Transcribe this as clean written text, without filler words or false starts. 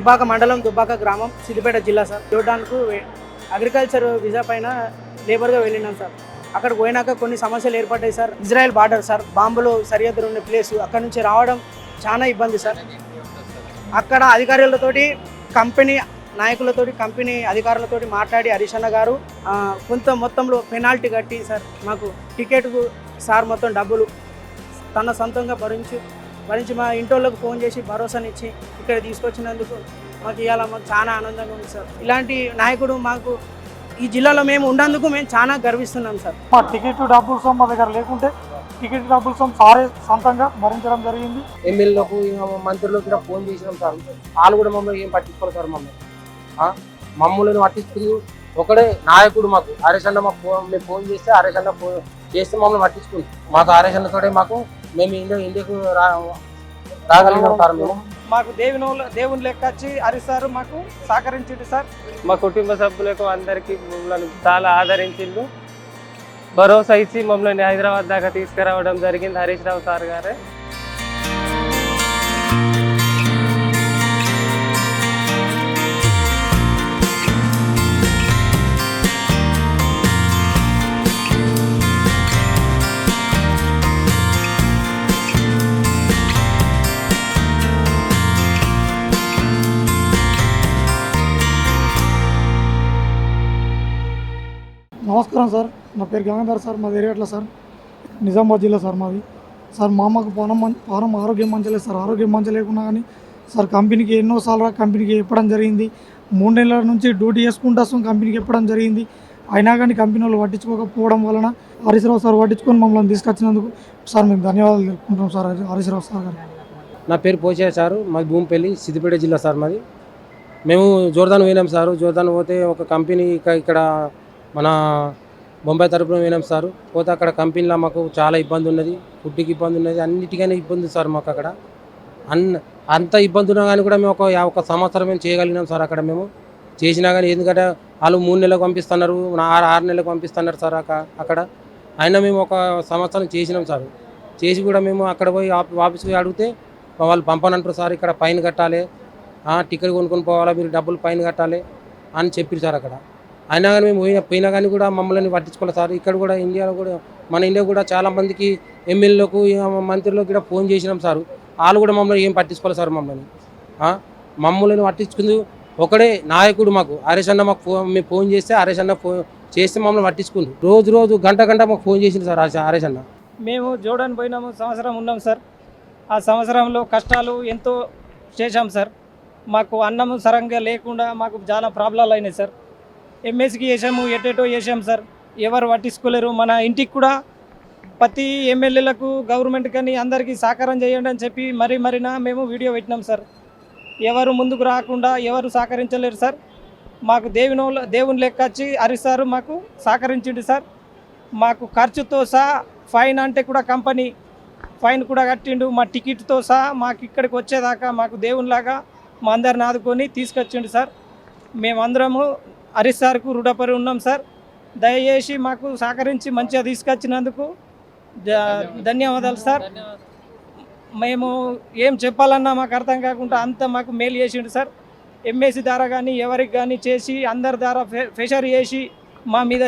దుబ్బాక మండలం, దుబ్బాక గ్రామం, సిద్దిపేట జిల్లా సార్. చూడడానికి అగ్రికల్చర్ వీసా పైన లేబర్గా వెళ్ళినాం సార్. అక్కడికి పోయినాక కొన్ని సమస్యలు ఏర్పడ్డాయి సార్. ఇజ్రాయెల్ బార్డర్ సార్, బాంబులు సరిహద్దులు ఉన్న ప్లేసు, అక్కడ నుంచి రావడం చాలా ఇబ్బంది సార్. అక్కడ అధికారులతోటి, కంపెనీ నాయకులతోటి, కంపెనీ అధికారులతోటి మాట్లాడి హరీష్ అన్న గారు కొంత మొత్తంలో పెనాల్టీ కట్టి సార్ మాకు టికెట్కు సార్ మొత్తం డబ్బులు తన సొంతంగా భరించి మా ఇంటోళ్ళకు ఫోన్ చేసి భరోసానిచ్చి ఇక్కడ తీసుకొచ్చినందుకు మాకు ఇవాళ మాకు చాలా ఆనందంగా ఉంది సార్. ఇలాంటి నాయకుడు మాకు ఈ జిల్లాలో మేము ఉన్నందుకు మేము చాలా గర్విస్తున్నాం సార్. మా టికెట్ డబ్బులు మా దగ్గర లేకుంటే టికెట్ డబ్బులు సారే సొంతంగా భరించడం జరిగింది. ఎమ్మెల్యేలకు మంత్రులకు కూడా ఫోన్ చేసినాం సార్. వాళ్ళు కూడా మమ్మల్ని ఏం పట్టించుకోరు సార్. మమ్మల్ని పట్టించుకుంది ఒకడే నాయకుడు మాకు హరీష్ అన్న. మేము ఫోన్ చేస్తే హరీష్ అన్న ఫోన్ చేస్తే మమ్మల్ని పట్టించుకుంది. మాకు హరీష్ అన్నతోటే మేము ఇండియాకు రాగలిగినాం సార్. మాకు దేవుని లెక్క వచ్చి హరీష్ సార్ మాకు సహకరించింది సార్. మా కుటుంబ సభ్యులకు అందరికీ మమ్మల్ని చాలా ఆదరించిండు. భరోసా ఇచ్చి మమ్మల్ని హైదరాబాద్ దాకా తీసుకురావడం జరిగింది హరీష్ రావు సార్ గారే. నమస్కారం సార్, నా పేరు గంగాధర్ సార్. మాది ఎరిగట్ల సార్, నిజామాబాద్ జిల్లా సార్ మాది. సార్ మా అమ్మకు పానం ఆరోగ్యం మంచలేదు సార్. ఆరోగ్యం మంచి లేకున్నా కానీ సార్ కంపెనీకి ఎన్నోసార్లు కంపెనీకి చెప్పడం జరిగింది. 3 నెలల నుంచి డ్యూటీ చేసుకుంటూ కంపెనీకి చెప్పడం జరిగింది. అయినా కానీ కంపెనీ వాళ్ళు పట్టించుకోకపోవడం వలన హరీష్ రావు సార్ పట్టించుకొని మమ్మల్ని తీసుకొచ్చినందుకు సార్ మేము ధన్యవాదాలు తెలుపుకుంటాం సార్ హరీష్ రావు సార్ గారు. నా పేరు పోచే సారు, మాది భూమిపల్లి, సిద్దిపేట జిల్లా సార్ మాది. మేము జోర్దాన్ పోయినాం సారు. జోర్దాన్ పోతే ఒక కంపెనీ ఇక్కడ మన బొంబాయి తరపున పోయినాం సార్. పోతే అక్కడ కంపెనీలో మాకు చాలా ఇబ్బంది ఉన్నది, ఫుడ్కి ఇబ్బంది ఉన్నది, అన్నిటికైనా ఇబ్బంది సార్ మాకు. అక్కడ అంత ఇబ్బంది ఉన్నా కానీ కూడా మేము ఒక సంవత్సరం మేము చేయగలిగినాం సార్. అక్కడ మేము చేసినా కానీ ఎందుకంటే వాళ్ళు 3 నెలలకు పంపిస్తున్నారు, 6 నెలలకు పంపిస్తున్నారు సార్ అక్కడ. అయినా మేము ఒక సంవత్సరం చేసినాం సార్. చేసి కూడా మేము అక్కడ పోయి ఆఫీస్కి అడిగితే వాళ్ళు పంపనంటారు సార్. ఇక్కడ ఫైన్ కట్టాలి, టికెట్ కొనుక్కొని పోవాలా, మీరు డబ్బులు ఫైన్ కట్టాలి అని చెప్పారు సార్ అక్కడ. అయినా కానీ మేము పోయినా కానీ కూడా మమ్మల్ని పట్టించుకోవాలి సార్. ఇక్కడ కూడా ఇండియాలో కూడా మన ఇండియా కూడా చాలామందికి ఎమ్మెల్యేలకు మంత్రులకు కూడా ఫోన్ చేసినాం సార్. వాళ్ళు కూడా మమ్మల్ని ఏం పట్టించుకోవాలి సార్. మమ్మల్ని పట్టించుకుంది ఒకడే నాయకుడు మాకు హరీష్ అన్న. మేము ఫోన్ చేస్తే హరీష్ అన్న ఫోన్ చేస్తే మమ్మల్ని పట్టించుకుంది. రోజు గంట మాకు ఫోన్ చేసింది సార్ హరీష్ అన్న. మేము జోర్డాన్ పోయినాము, సంవత్సరం ఉన్నాం సార్. ఆ సంవత్సరంలో కష్టాలు ఎంతో చేశాం సార్. మాకు అన్నం సరంగా లేకుండా మాకు చాలా ప్రాబ్లాలు అయినాయి సార్. ఎంఎస్కి చేసాము, ఎటేటో చేసాం సార్. ఎవరు పట్టించుకోలేరు. మన ఇంటికి కూడా ప్రతి ఎమ్మెల్యేలకు గవర్నమెంట్ కానీ అందరికీ సహకారం చేయండి అని చెప్పి మరినా మేము వీడియో పెట్టినాం సార్. ఎవరు ముందుకు రాకుండా ఎవరు సహకరించలేరు సార్. మాకు దేవుని లెక్క వచ్చి హరీష్ సార్ మాకు సహకరించిండు సార్. మాకు ఖర్చుతో సహా ఫైన్ అంటే కూడా కంపెనీ ఫైన్ కూడా కట్టిండు. మా టికెట్తో సహా మాకు ఇక్కడికి వచ్చేదాకా మాకు దేవునిలాగా మా అందరిని ఆదుకొని తీసుకొచ్చిండు సార్. మేమందరము హరీష్ సార్కు రుణపడి ఉన్నాం సార్. దయచేసి మాకు సహకరించి మంచిగా తీసుకొచ్చినందుకు ధన్యవాదాలు సార్. మేము ఏం చెప్పాలన్నా మాకు అర్థం కాకుండా అంత మాకు మేలు చేసిండు సార్. ఎంఎస్సి ద్వారా కానీ ఎవరికి కానీ చేసి అందరి ద్వారా ప్రెషర్ చేసి మా మీద